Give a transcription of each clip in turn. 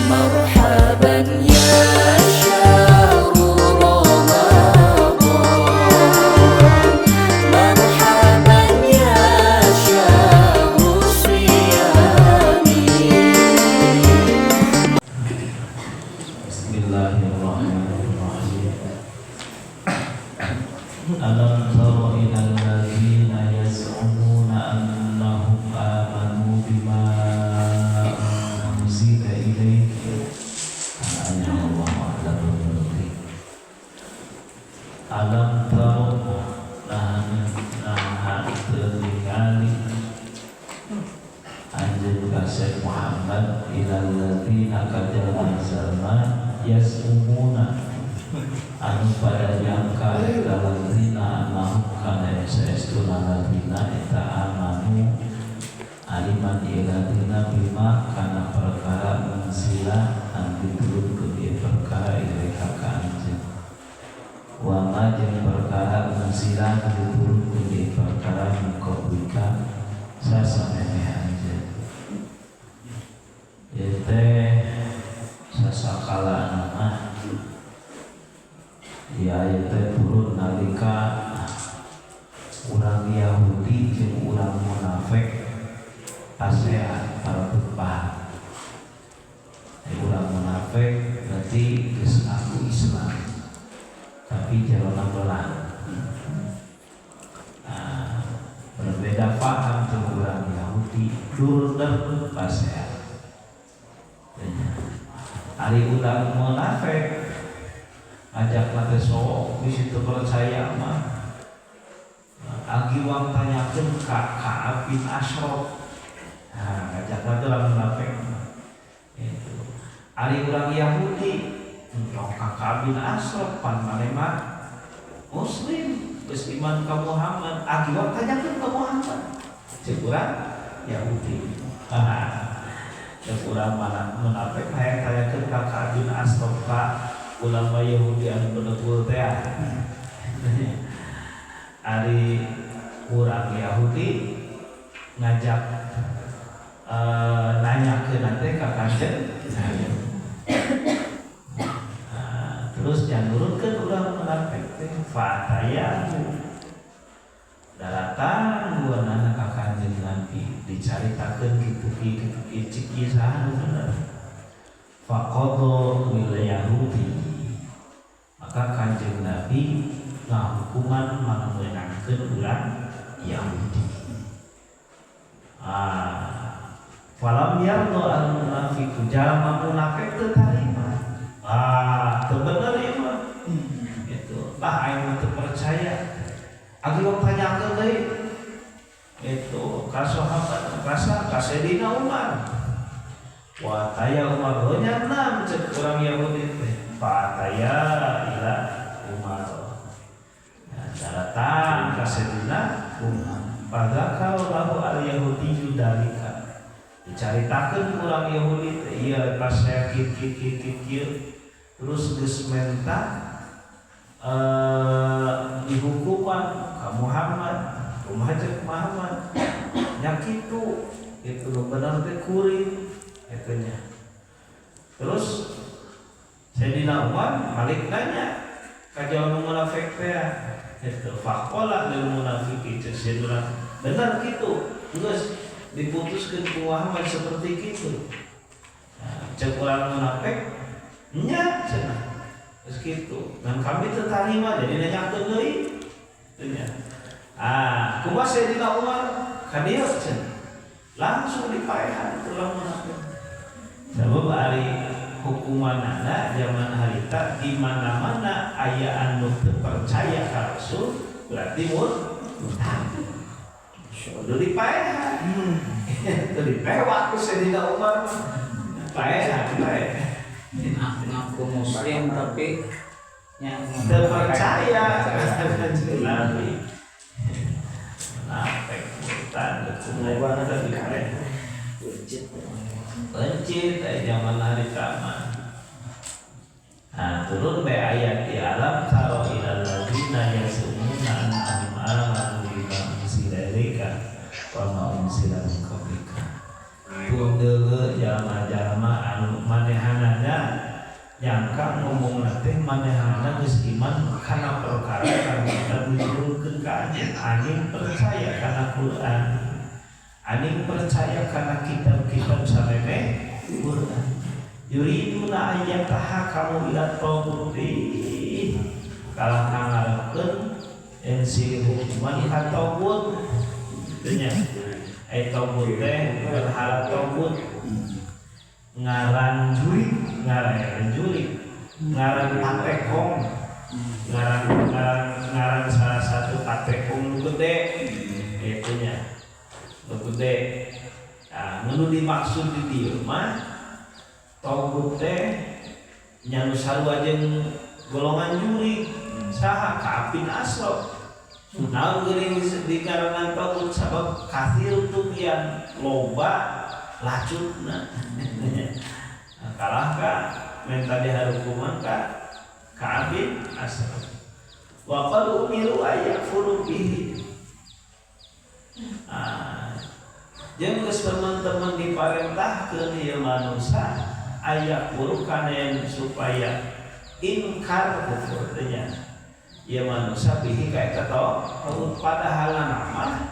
مرحبا يا شهر رمضان مرحبا يا شهر الصيام بسم الله الرحمن الرحيم ألم تر إلى الذين يزعمون أنهم آمنوا بما أنزل إليك أن الله أعلم بالغيب ألم تر nahan terlingali anjeun ka Syekh Muhammad ilal ladzina kajalna zaman yasumuna anu pada jangka ladzina annahum kana yasestuna ladzina eta amanu aliman iladzina bima kana perkara unsila an diturunkeun ieu perkara ilaika ka anjeun wa ma jeung perkara unsila diturunkeun ieu perkara muqablika sasamene anjeun ieu teh sasakala mah ya ieu teh turun nalika urang Yahudi jeung urang munafik ASEAN para paham. Urang munafik berarti geus ngaku Islam tapi jarona belah. Berbeda paham jeung urang Yahudi turun dan ASEAN. Ari urang munafik ajak nate sok bisi teu percaya mah agiwang tanyakeun ka Ka'ab bin Ashraf. Ajak nate urang munafik itu ari urang Yahudi nyok ka Ka'ab bin Ashraf pan mane mah muslim geus iman ka Muhammad agiwang tanyakeun ka Muhammad ceuk urang Yahudi. Ceuk urang munafik hayang tanyakeun ka Ka'ab bin Ashraf ka ulama Yahudi anu beneul teh ari urang Yahudi ngajak nanyakeun teh ka kanjeng terus nyanurutkeun urang munafik teh fataya daratan duanana ka kanjeng Nabi dicaritakeun kitu kisah anu bener faqadha lil Yahudi maka kanjeng Nabi ngahukuman meunangkeun urang Yahudi. Falam yardo al munafiqu jalma munafik teu tarima. Teu bener ieu mah. Itu tah aing teu percaya. Agi wong tanyakeun deui. Itu ka sahabat ka Sayyidina Umar. Wa taya Umar nyarna ceuk urang Yahudi teh. Fa taya ila Umar. Datang ka Sayyidina Umar. Padahal lahu al-Yahudi yudalika dicaritakeun urang Yahudi teh ieu pas saya kieu terus geus menta dihukuman ka Muhammad kumaha ceuk Muhammad nya kitu itu bener teh kuring eta nya terus Sayyidina Umar balik nanya ka jalma munafik teh itu faqala lil munafiqi ceuk benar gitu geus diputuskeun ku Muhammad seperti kitu. Ceuk urang munafik nya cenah geus kitu dan kami teu tarima jadi nanyakeun deui teh nya. Kumaha Sayyidina Umar ka dieu cenah langsung dipaehan ku urang munafik. Sabab ari hukumanana zaman harita di mana-mana aya anu teu percaya ka Rasul berarti murtad. Udah dipaehan. Teu dipewak ku Sayyidina Umar mah. Paehan. Ngaku muslim tapi teu percaya kanjeng Nabi. Munafik murtad kumaha teh dipaehan. Pencit zaman harita mah. Turun be ayat di alam taro ilal ladzina yasumuna annahum amanu bima unzila ilaika wa ma unzila min qablika. Pun deuleu jalma-jalma anu manehana nyangka ngomong nanti manehna geus iman kana perkara kanu kita dijulkeun ka anjing percaya kana Quran, anjing percaya kana kitab-kitab sameme Quran. Yuriduna ayyataha kamu ila taubuti kalah ngarepkeun si hukuman ka taubut teu nya taubut teh berhala taubut ngaran juri ngaran patekong ngaran salah satu patekong nu gede itu nya nu gede nu dimaksud di dieu mah taubut teh nya nu sarua jeung golongan juri saha kapin asro naon geuning dikarenan taubut sabab kathir tugian loba lacutna kalah ka minta diharukuman ka abin asal wa qad umiru ayakfuru bihi jeung geus teman-teman diparentahkeun ieu manusia ayakfuru kana yang supaya ingkar kufur teh nya ieu manusia bihi ka eta taubut padahal nama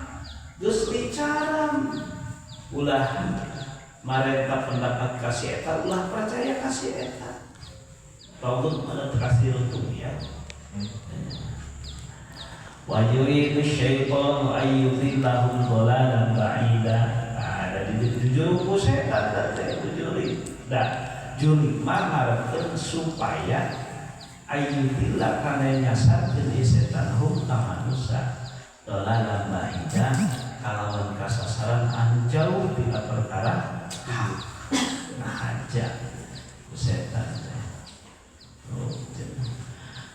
geus dicaram ulah marenta pendapat kasih eta ulah percaya kasih eta taubut mana kasih untung ya wa yuridu syaitanu ayyudillahum dhalalan ba'ida ada di juru ku setan teh juri juri mah ngarepkeun supaya ayyudillah kana nyasarkeun setan hum ka manusia dhalalan ba'ida kalawan kasasaran anu jauh tina perkara hak nah aja setan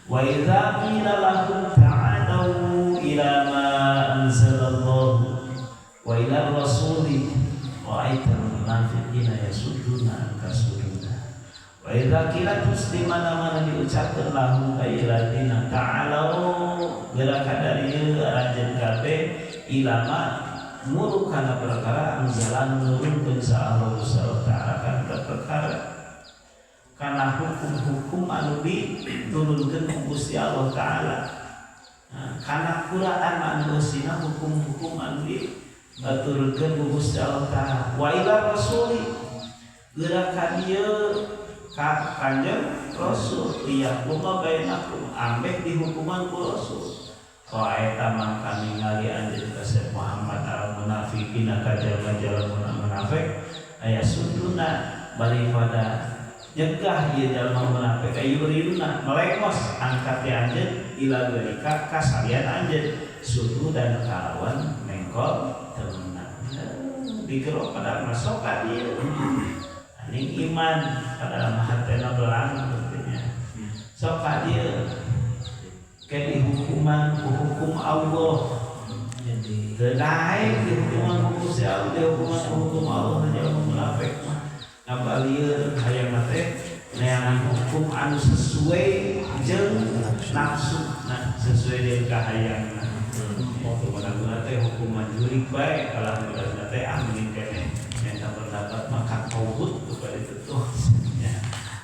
wa idza qila lahum ta'alu ila ma anzalallahu wa ila rasuli ra'aital munafiqina yasudduna anka sududa wa idza qila muslimana diucapkeun lahum ka iladina ta'alu geura kadari aranjeun kabeh ilama muru kana perkara anjalan nurunkeun sa Allah Subhanahu wa taala kana perkara kana hukum-hukum anu diturunkeun ku Gusti Allah taala kana Quran anu eusina hukum-hukum anu diturunkeun ku Gusti Allah taala wa ila rasuli geura ka dieu ka Kanjeng Rasul iya kumaha bainakum ambeh dihukuman ku Rasul Qaeta maka ningali anjeun ka Syekh Muhammad al-munafiqin ka jalan-jalan munafik aya suduna bari pada nyegah ieu jalma munafik ayuriduna melengos angkat ti anjeun ila galika ka salian anjeun sudu dan kalawan mengkol temenan dikero pada masuk ka dieu aning iman pada hatena belang artinya sok ka dieu ke hukuman hukum Allah jadi lain hukuman hukum Allah hukum Allah hanya munafik mah ngabalieur hayang teh neangan hukum anu sesuai jeung nafsu nah sesuai dengan kahayangna mudah-mudahan teh hukuman juri bae kalau mudah-mudahan teh amin kene minta pendapat maka taubut kepada itu tuh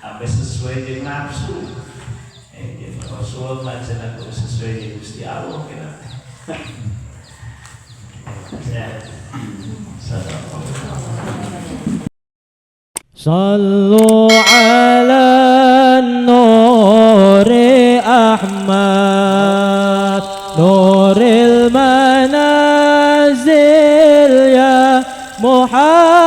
sampai sesuai dengan nafsu Rasul macam aku sesuai dengan Gusti Allah kena. Ya. Sallu ala nuri Ahmad nuril manazil ya Muhammad